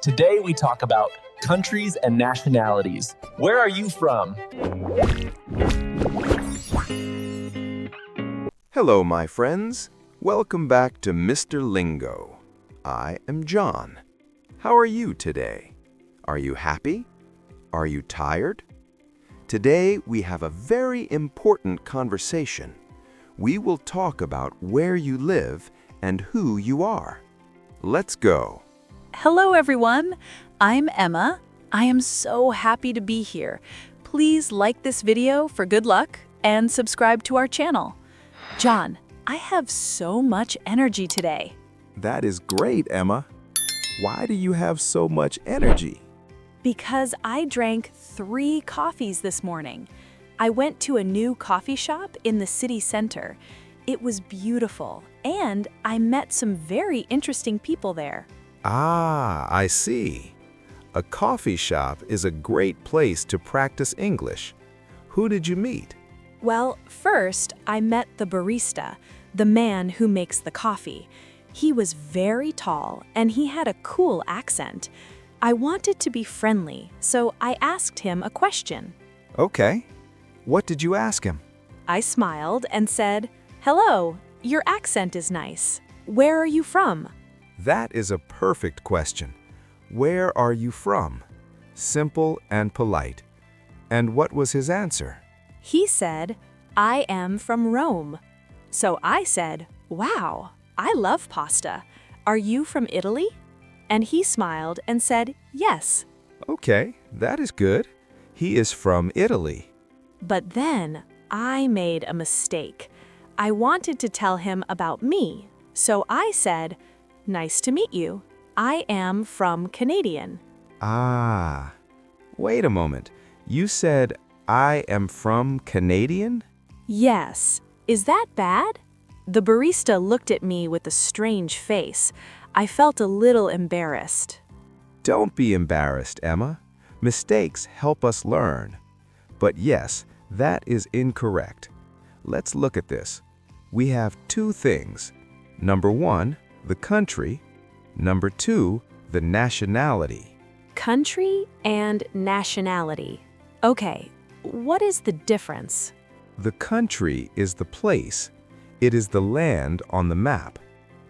Today we talk about countries and nationalities. Where are you from? Hello, my friends. Welcome back to Mr. Lingo. I am John. How are you today? Are you happy? Are you tired? Today we have a very important conversation. We will talk about where you live and who you are. Let's go. Hello, everyone. I'm Emma. I am so happy to be here. Please like this video for good luck and subscribe to our channel. John, I have so much energy today. That is great, Emma. Why do you have so much energy? Because I drank 3 coffees this morning. I went to a new coffee shop in the city center. It was beautiful, and I met some very interesting people there. Ah, I see. A coffee shop is a great place to practice English. Who did you meet? Well, first, I met the barista, the man who makes the coffee. He was very tall, and he had a cool accent. I wanted to be friendly, so I asked him a question. Okay. What did you ask him? I smiled and said, "Hello, your accent is nice. Where are you from?" That is a perfect question. Where are you from? Simple and polite. And what was his answer? He said, "I am from Rome." So I said, "Wow, I love pasta. Are you from Italy?" And he smiled and said, "Yes." Okay, that is good. He is from Italy. But then I made a mistake. I wanted to tell him about me, so I said, "Nice to meet you. I am from Canadian." Ah, wait a moment. You said, I am from Canadian? Yes. Is that bad? The barista looked at me with a strange face. I felt a little embarrassed. Don't be embarrassed, Emma. Mistakes help us learn. But yes, that is incorrect. Let's look at this. We have 2 things. Number 1, the country. Number 2, the nationality. Country and nationality. Okay, what is the difference? The country is the place. It is the land on the map.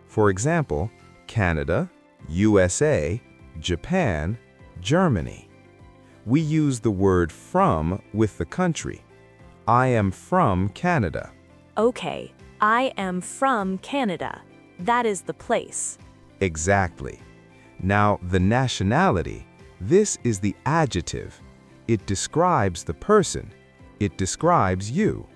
For example, Canada, USA, Japan, Germany. We use the word from with the country. I am from Canada. Okay, I am from Canada. That is the place. Exactly. Now, the nationality, this is the adjective. It describes the person. It describes you.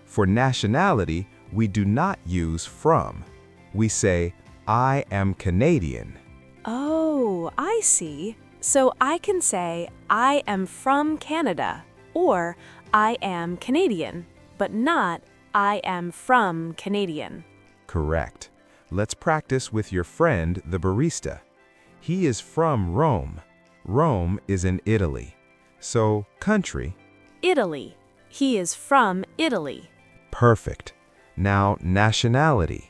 For nationality, we do not use from. We say, I am Canadian. Oh, I see. So I can say, I am from Canada, or I am Canadian, but not I am from Canadian. Correct. Let's practice with your friend, the barista. He is from Rome. Rome is in Italy. So, country. Italy. He is from Italy. Perfect. Now, nationality.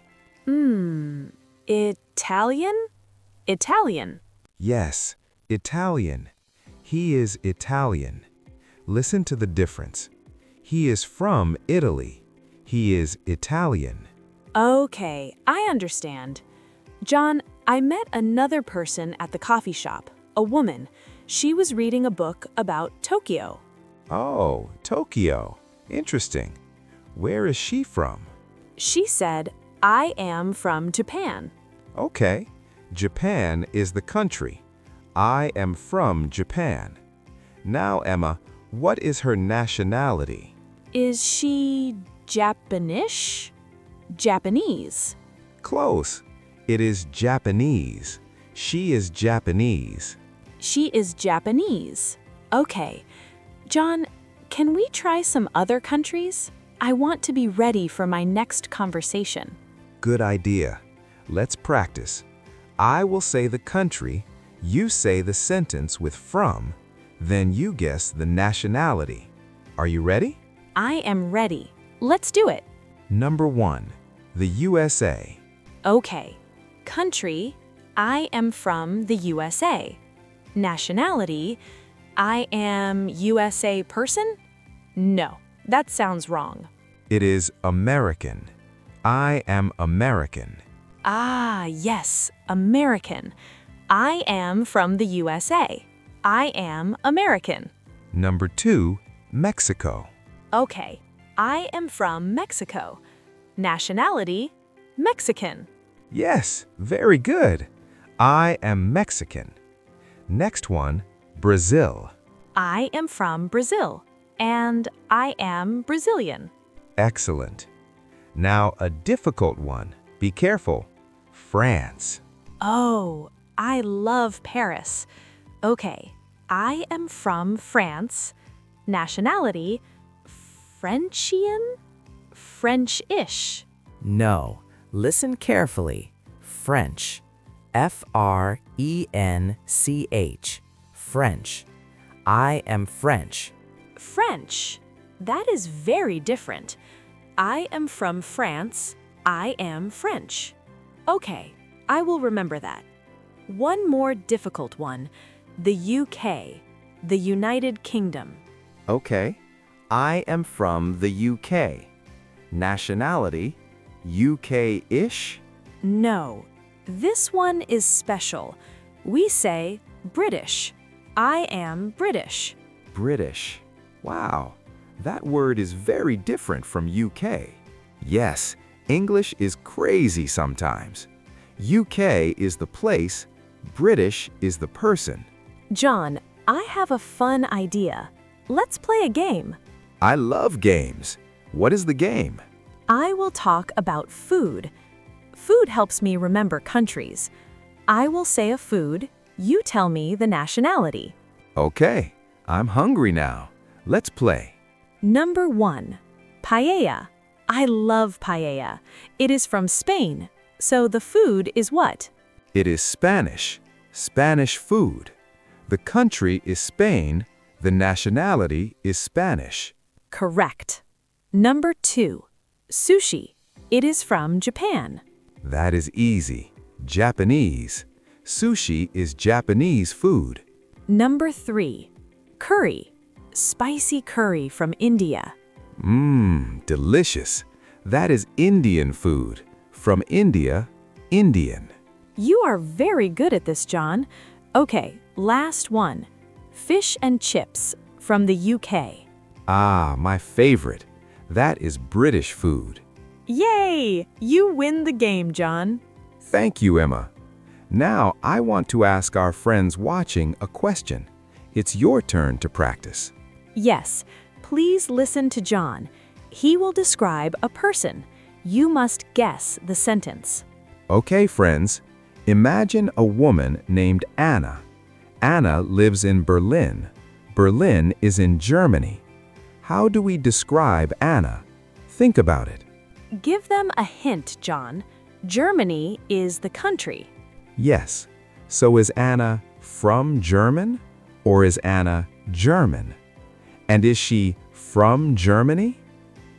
Italian? Italian. Yes, Italian. He is Italian. Listen to the difference. He is from Italy. He is Italian. Okay, I understand. John, I met another person at the coffee shop, a woman. She was reading a book about Tokyo. Oh, Tokyo. Interesting. Where is she from? She said, I am from Japan. Okay. Japan is the country. I am from Japan. Now, Emma, what is her nationality? Is she Japanese? Japanese. Close. It is Japanese. She is Japanese. She is Japanese. Okay. John, can we try some other countries? I want to be ready for my next conversation. Good idea. Let's practice. I will say the country, you say the sentence with from, then you guess the nationality. Are you ready? I am ready. Let's do it. Number 1, the USA. Okay. Country, I am from the USA. Nationality, I am USA person? No, that sounds wrong. It is American. I am American. Ah, yes, American. I am from the USA. I am American. Number 2, Mexico. Okay, I am from Mexico. Nationality, Mexican. Yes, very good. I am Mexican. Next one, Brazil. I am from Brazil, and I am Brazilian. Excellent. Now a difficult one. Be careful. France. Oh, I love Paris. Okay, I am from France. Nationality, Frenchian? French-ish. No, listen carefully. French. F-R-E-N-C-H. French. I am French. French. That is very different. I am from France. I am French. Okay, I will remember that. One more difficult one. The UK. The United Kingdom. Okay. I am from the UK. Nationality, UK-ish? No, this one is special. We say British. I am British. British. Wow, that word is very different from UK. Yes, English is crazy sometimes. UK is the place, British is the person. John, I have a fun idea. Let's play a game. I love games. What is the game? I will talk about food. Food helps me remember countries. I will say a food, you tell me the nationality. Okay, I'm hungry now. Let's play. Number 1, paella. I love paella. It is from Spain, so the food is what? It is Spanish. Spanish food. The country is Spain. The nationality is Spanish. Correct. Number 2, sushi. It is from Japan. That is easy. Japanese. Sushi is Japanese food. Number 3, curry. Spicy curry from India. Mmm, delicious. That is Indian food. From India, Indian. You are very good at this, John. Okay, last one. Fish and chips from the UK. Ah, my favorite. That is British food. Yay! You win the game, John. Thank you, Emma. Now I want to ask our friends watching a question. It's your turn to practice. Yes, please listen to John. He will describe a person. You must guess the sentence. Okay, friends. Imagine a woman named Anna. Anna lives in Berlin. Berlin is in Germany. How do we describe Anna? Think about it. Give them a hint, John. Germany is the country. Yes. So is Anna from German or is Anna German? And is she from Germany?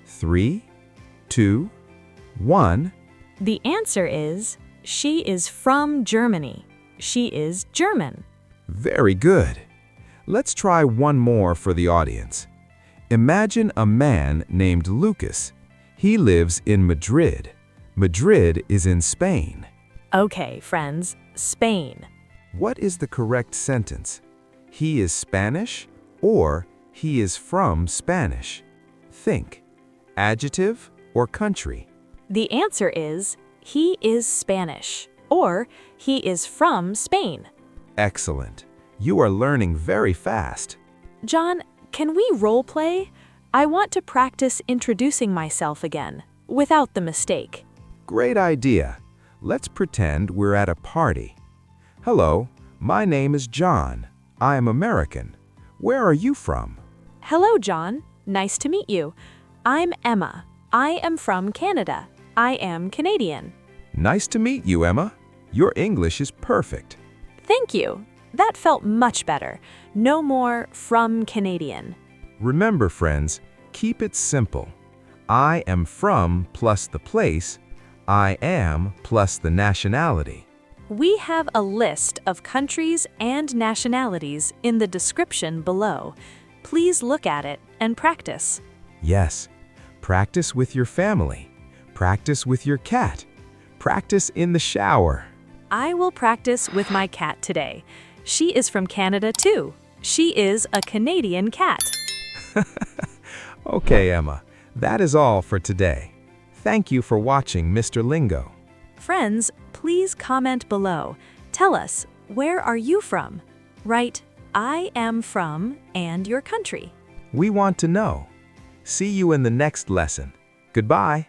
3, 2, 1. The answer is, she is from Germany. She is German. Very good. Let's try one more for the audience. Imagine a man named Lucas. He lives in Madrid. Madrid is in Spain. Okay, friends, Spain. What is the correct sentence? He is Spanish or he is from Spanish? Think. Adjective or country? The answer is, he is Spanish, or he is from Spain. Excellent. You are learning very fast. John, can we role play? I want to practice introducing myself again, without the mistake. Great idea. Let's pretend we're at a party. Hello, my name is John. I am American. Where are you from? Hello, John. Nice to meet you. I'm Emma. I am from Canada. I am Canadian. Nice to meet you, Emma. Your English is perfect. Thank you. That felt much better. No more from Canadian. Remember, friends, keep it simple. I am from plus the place. I am plus the nationality. We have a list of countries and nationalities in the description below. Please look at it and practice. Yes. Practice with your family. Practice with your cat. Practice in the shower. I will practice with my cat today. She is from Canada too. She is a Canadian cat. Okay, Emma. That is all for today. Thank you for watching Mr. Lingo. Friends, please comment below. Tell us, where are you from? Write, I am from, and your country. We want to know. See you in the next lesson. Goodbye.